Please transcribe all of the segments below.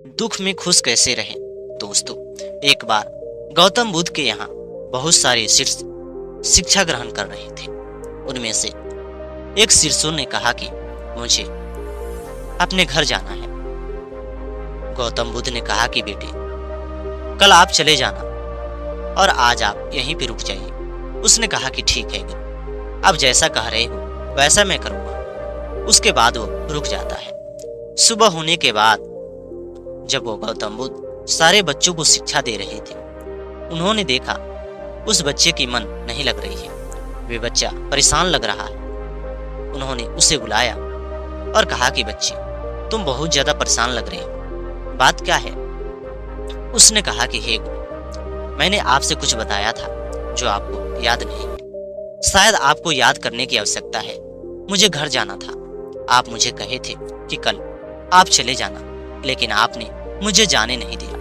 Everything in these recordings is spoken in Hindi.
दुख में खुश कैसे रहें। दोस्तों, एक बार गौतम बुद्ध के यहाँ बहुत सारे शिष्य शिक्षा ग्रहण कर रहे थे। उनमें से एक शिष्य ने कहा कि मुझे अपने घर जाना है। गौतम बुद्ध ने कहा कि बेटे, कल आप चले जाना और आज आप यहीं पे रुक जाइए। उसने कहा कि ठीक है गुरु, आप जैसा कह रहे हो वैसा मैं करूँगा। उसके बाद वो रुक जाता है। सुबह होने के बाद जब वो गौतम बुद्ध सारे बच्चों को शिक्षा दे रहे थे, उन्होंने देखा उस बच्चे की मन नहीं लग रही है, वे बच्चा परेशान लग रहा है। उन्होंने उसे बुलाया और कहा कि बच्चे, तुम बहुत ज्यादा परेशान लग रहे हो, बात क्या है? उसने कहा कि हे गुरु, मैंने आपसे कुछ बताया था जो आपको याद नहीं है। शायद आपको याद करने की आवश्यकता है। मुझे घर जाना था। आप मुझे कहे थे कि कल आप चले जाना, लेकिन आपने मुझे जाने नहीं दिया।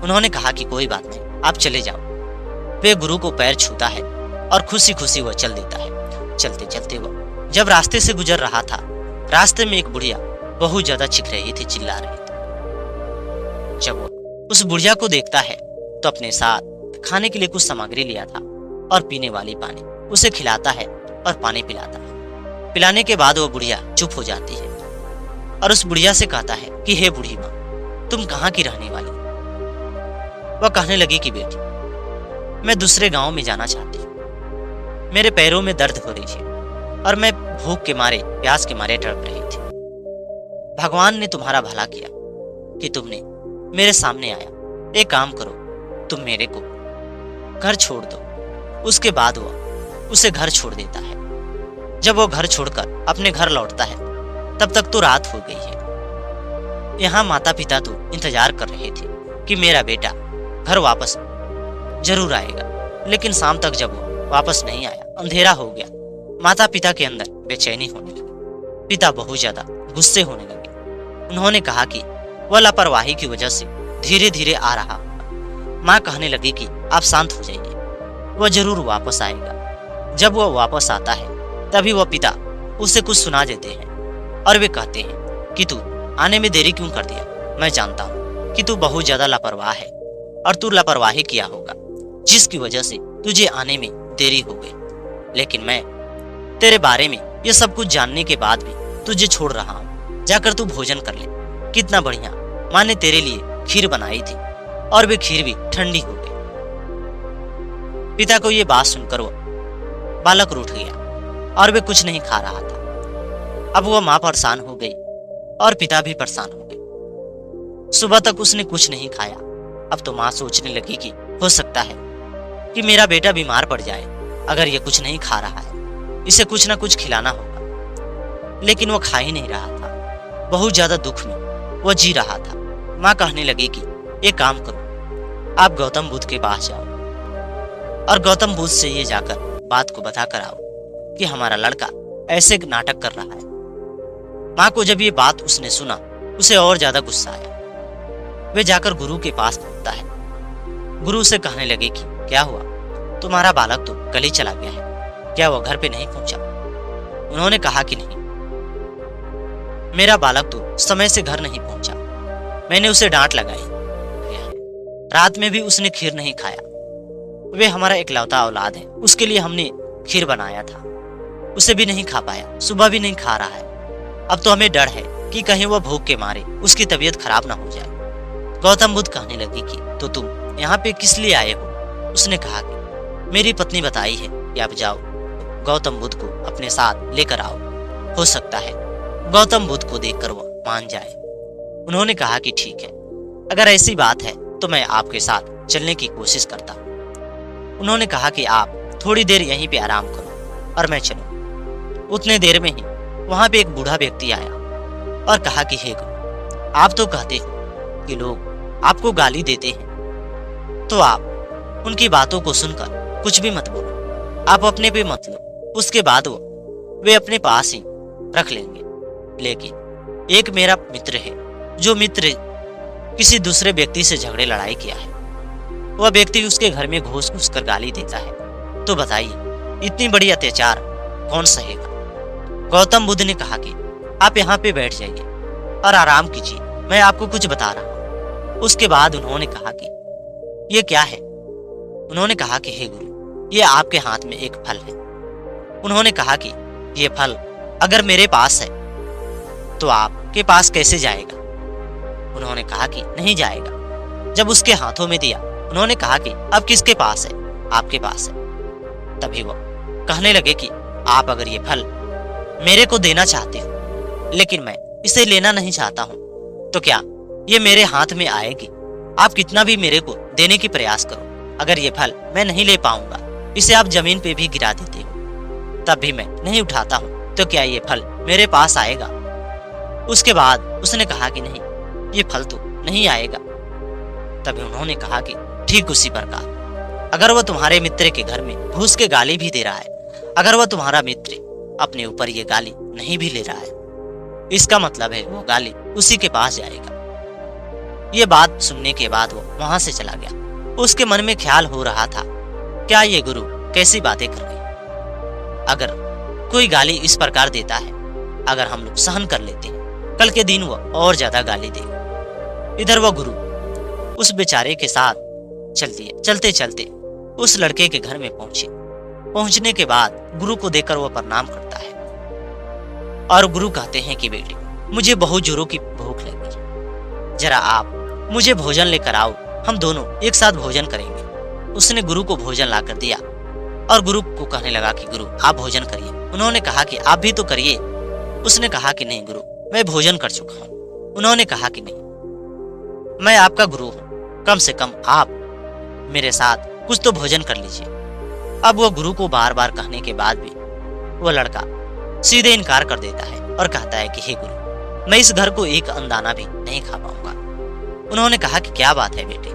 उन्होंने कहा कि कोई बात नहीं, आप चले जाओ। वे गुरु को पैर छूता है और खुशी खुशी वह चल देता है। चलते चलते वह जब रास्ते से गुजर रहा था, रास्ते में एक बुढ़िया बहुत ज्यादा चिख रही थी, चिल्ला रही थी। जब वो उस बुढ़िया को देखता है तो अपने साथ खाने के लिए कुछ सामग्री लिया था और पीने वाली पानी उसे खिलाता है और पानी पिलाता है। पिलाने के बाद वो बुढ़िया चुप हो जाती है और उस बुढ़िया से कहता है कि हे बूढ़ी माँ, तुम कहाँ की रहने वाली? वह कहने लगी कि बेटी, मैं दूसरे गांव में जाना चाहती हूँ। मेरे पैरों में दर्द हो रही है और मैं भूख के मारे, प्यास के मारे तड़प रही थी। भगवान ने तुम्हारा भला किया कि तुमने मेरे सामने आया। एक काम करो, तुम मेरे को घर छोड़ दो। उसके बाद वह उसे घर छोड़ देता है। जब वो घर छोड़कर अपने घर लौटता है, तब तक तो रात हो गई है। यहाँ माता पिता तो इंतजार कर रहे थे कि मेरा बेटा घर वापस जरूर आएगा, लेकिन शाम तक जब वो वापस नहीं आया, अंधेरा हो गया। माता पिता के अंदर बेचैनी होने लगी। पिता बहुत ज्यादा गुस्से होने लगे। उन्होंने कहा कि वह लापरवाही की वजह से धीरे धीरे आ रहा होगा। माँ कहने लगी कि आप शांत हो जाइए, वह जरूर वापस आएगा। जब वह वापस आता है, तभी वह पिता उसे कुछ सुना देते हैं और वे कहते हैं कि तू आने में देरी क्यों कर दिया? मैं जानता हूँ कि तू बहुत ज्यादा लापरवाह है और तू लापरवाही किया होगा, जिसकी वजह से तुझे आने में देरी हो गई। लेकिन मैं तेरे बारे में ये सब कुछ जानने के बाद भी तुझे छोड़ रहा हूँ। जाकर तू भोजन कर ले। कितना बढ़िया माँ ने तेरे लिए खीर बनाई थी और वे खीर भी ठंडी हो गई। पिता को ये बात सुनकर वो बालक रूठ गया और वे कुछ नहीं खा रहा था। अब वह माँ परेशान हो गई और पिता भी परेशान हो गए। सुबह तक उसने कुछ नहीं खाया। अब तो माँ सोचने लगी कि हो सकता है कि मेरा बेटा बीमार पड़ जाए अगर ये कुछ नहीं खा रहा है, इसे कुछ ना कुछ खिलाना होगा। लेकिन वह खा ही नहीं रहा था। बहुत ज्यादा दुख में वह जी रहा था। माँ कहने लगी कि एक काम करो, आप गौतम बुद्ध के पास जाओ और गौतम बुद्ध से ये जाकर बात को बता कर आओ कि हमारा लड़का ऐसे नाटक कर रहा है। माँ को जब ये बात उसने सुना, उसे और ज्यादा गुस्सा आया। वे जाकर गुरु के पास पहुंचता है। गुरु से कहने लगे कि क्या हुआ? तुम्हारा बालक तो कल ही चला गया है, क्या वह घर पे नहीं पहुंचा? उन्होंने कहा कि नहीं, मेरा बालक तो समय से घर नहीं पहुंचा। मैंने उसे डांट लगाई। रात में भी उसने खीर नहीं खाया। वे हमारा इकलौता औलाद है, उसके लिए हमने खीर बनाया था, उसे भी नहीं खा पाया। सुबह भी नहीं खा रहा है। अब तो हमें डर है कि कहीं वह भूख के मारे उसकी तबीयत खराब ना हो जाए। गौतम बुद्ध कहने लगी कि तो तुम यहाँ पे किस लिए आए हो? उसने कहा कि मेरी पत्नी बताई है कि आप जाओ, गौतम बुद्ध को अपने साथ लेकर आओ। हो सकता है गौतम बुद्ध को देखकर वह मान जाए। उन्होंने कहा कि ठीक है, अगर ऐसी बात है तो मैं आपके साथ चलने की कोशिश करता हूँ। उन्होंने कहा कि आप थोड़ी देर यहीं पे आराम करो और मैं चलूं। उतने देर में ही वहां पे एक बूढ़ा व्यक्ति आया और कहा कि हे गुरु, आप तो कहते हो कि लोग आपको गाली देते हैं, तो आप उनकी बातों को सुनकर कुछ भी मत बोलो, आप अपने पे मत लो। उसके बाद वे अपने पास ही रख लेंगे। लेकिन एक मेरा मित्र है, जो मित्र किसी दूसरे व्यक्ति से झगड़े लड़ाई किया है, वह व्यक्ति उसके घर में घुस घुस कर गाली देता है। तो बताइए इतनी बड़ी अत्याचार कौन सहेगा? गौतम बुद्ध ने कहा कि आप यहाँ पे बैठ जाइए और आराम कीजिए, मैं आपको कुछ बता रहा हूँ। उसके बाद उन्होंने कहा कि ये क्या है? उन्होंने कहा कि हे गुरु, ये आपके हाथ में एक फल है। उन्होंने कहा कि ये फल अगर मेरे पास है तो आपके पास कैसे जाएगा? उन्होंने कहा कि नहीं जाएगा। जब उसके हाथों में दिया, उन्होंने कहा कि अब किसके पास है? आपके पास है। तभी वो कहने लगे कि आप अगर ये फल मेरे को देना चाहते हो, लेकिन मैं इसे लेना नहीं चाहता हूँ, तो क्या ये मेरे हाथ में आएगी? आप कितना भी मेरे को देने की प्रयास करो, अगर ये फल मैं नहीं ले पाऊंगा, इसे आप जमीन पे भी गिरा देते हो, तब भी मैं नहीं उठाता हूँ, तो क्या ये फल मेरे पास आएगा? उसके बाद उसने कहा कि नहीं, ये फल तो नहीं आएगा। तभी उन्होंने कहा कि ठीक उसी प्रकार अगर वह तुम्हारे मित्र के घर में घुस के गाली भी दे रहा है, अगर वह तुम्हारा मित्र अपने ऊपर ये गाली नहीं भी ले रहा है, इसका मतलब है वो गाली उसी के पास जाएगा। ये बात सुनने के बाद वो वहां से चला गया। उसके मन में ख्याल हो रहा था, क्या ये गुरु कैसी बातें कर रहे हैं? अगर कोई गाली इस प्रकार देता है, अगर हम लोग सहन कर लेते हैं, कल के दिन वो और ज्यादा गाली देगा। इधर वह गुरु उस बेचारे के साथ चलते चलते उस लड़के के घर में पहुंचे। पहुंचने के बाद गुरु को देखकर वह प्रणाम करता है और गुरु कहते हैं कि बेटे, मुझे बहुत जोरों की भूख लगी, जरा आप मुझे भोजन लेकर आओ, हम दोनों एक साथ भोजन करेंगे। उसने गुरु को भोजन लाकर दिया और गुरु को कहने लगा कि गुरु आप भोजन करिए। उन्होंने कहा कि आप भी तो करिए। उसने कहा कि नहीं गुरु, मैं भोजन कर चुका हूँ। उन्होंने कहा कि नहीं, मैं आपका गुरु हूँ, कम से कम आप मेरे साथ कुछ तो भोजन कर लीजिए। अब वह गुरु को बार बार कहने के बाद भी वह लड़का सीधे इनकार कर देता है और कहता है कि हे गुरु, मैं इस घर को एक अंदाना भी नहीं खा पाऊंगा। उन्होंने कहा कि क्या बात है बेटे,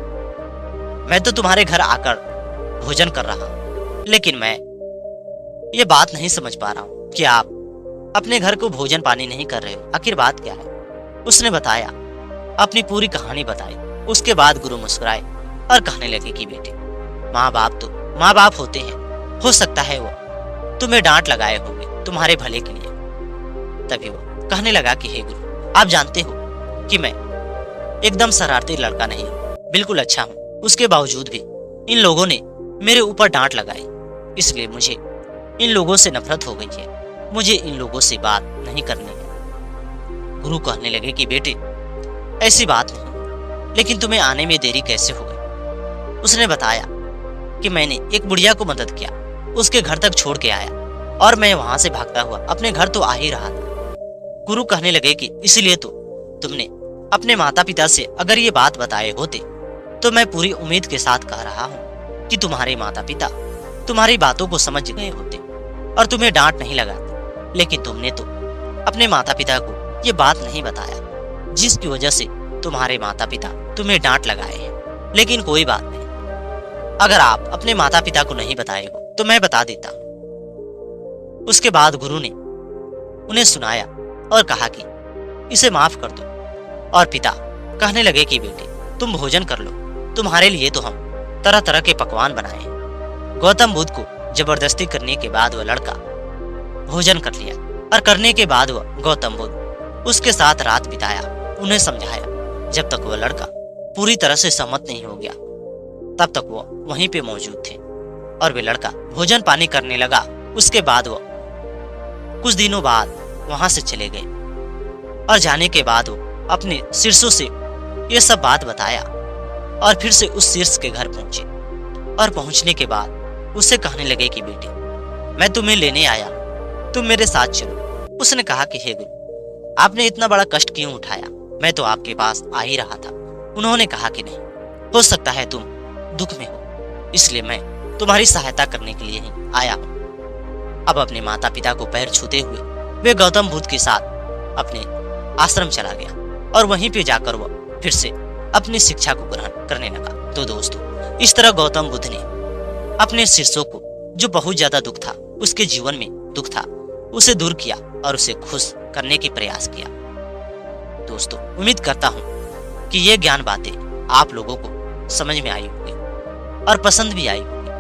मैं तो तुम्हारे घर आकर भोजन कर रहा हूं, लेकिन मैं ये बात नहीं समझ पा रहा हूं कि आप अपने घर को भोजन पानी नहीं कर रहे हो, आखिर बात क्या है? उसने बताया, अपनी पूरी कहानी बताई। उसके बाद गुरु मुस्कुराए और कहने लगे कि बेटे, माँ बाप तो माँ बाप होते हैं, हो सकता है वो तुम्हें डांट लगाए होंगे तुम्हारे भले के लिए। तभी वो कहने लगा कि हे गुरु, आप जानते हो कि मैं एकदम शरारती लड़का नहीं हूँ, बिल्कुल अच्छा हूँ। उसके बावजूद भी इन लोगों ने मेरे ऊपर डांट लगाई, इसलिए मुझे इन लोगों से नफरत हो गई है, मुझे इन लोगों से बात नहीं करनी है। गुरु कहने लगे कि बेटे, ऐसी बात नहीं, लेकिन तुम्हें आने में देरी कैसे हो गई? उसने बताया कि मैंने एक बुढ़िया को मदद किया, उसके घर तक छोड़ के आया और मैं वहां से भागता हुआ अपने घर तो आ ही रहा था। गुरु कहने लगे कि इसलिए तो तुमने अपने माता पिता से अगर ये बात बताए होते तो मैं पूरी उम्मीद के साथ कह रहा हूँ कि तुम्हारे माता पिता तुम्हारी बातों को समझ गए होते और तुम्हें डांट नहीं लगाते, लेकिन तुमने तो अपने माता पिता को ये बात नहीं बताया, जिसकी वजह से तुम्हारे माता पिता तुम्हें डांट लगाए हैं। लेकिन कोई बात नहीं, अगर आप अपने माता पिता को नहीं बताए हो तो मैं बता देता। उसके बाद गुरु ने उन्हें सुनाया और कहा कि इसे माफ कर दो। और पिता कहने लगे कि बेटे, तुम भोजन कर लो, तुम्हारे लिए तो हम तरह तरह के पकवान बनाए हैं। गौतम बुद्ध को जबरदस्ती करने के बाद वह लड़का भोजन कर लिया और करने के बाद वह गौतम बुद्ध उसके साथ रात बिताया, उन्हें समझाया। जब तक वह लड़का पूरी तरह से सहमत नहीं हो गया, तब तक वो वहीं पे मौजूद थे और वे लड़का भोजन पानी करने लगा। उसके बाद वो कुछ दिनों बाद वहां से चले गए और जाने के बाद वो अपने शिष्यों से ये सब बात बताया और फिर से उस शीर्ष के घर पहुंचे। और पहुंचने के बाद उससे कहने लगे कि बेटे, मैं तुम्हें लेने आया, तुम मेरे साथ चलो। उसने कहा कि हे गुरु, आपने इतना बड़ा कष्ट क्यों उठाया? मैं तो आपके पास आ ही रहा था। उन्होंने कहा कि नहीं, हो सकता है तुम दुख में हो, इसलिए मैं तुम्हारी सहायता करने के लिए ही आया हूँ। अब अपने माता पिता को पैर छूते हुए वे गौतम बुद्ध के साथ अपने आश्रम चला गया और वहीं पे जाकर वह फिर से अपनी शिक्षा को ग्रहण करने लगा। तो दोस्तों, इस तरह गौतम बुद्ध ने अपने शिष्यों को जो बहुत ज्यादा दुख था, उसके जीवन में दुख था, उसे दूर किया और उसे खुश करने की प्रयास किया। दोस्तों, उम्मीद करता हूँ कि ये ज्ञान बातें आप लोगों को समझ में आई होगी और पसंद भी आई होगी।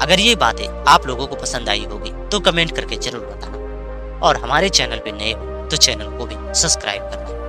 अगर ये बातें आप लोगों को पसंद आई होगी तो कमेंट करके जरूर बताना और हमारे चैनल पे नए हो तो चैनल को भी सब्सक्राइब करना।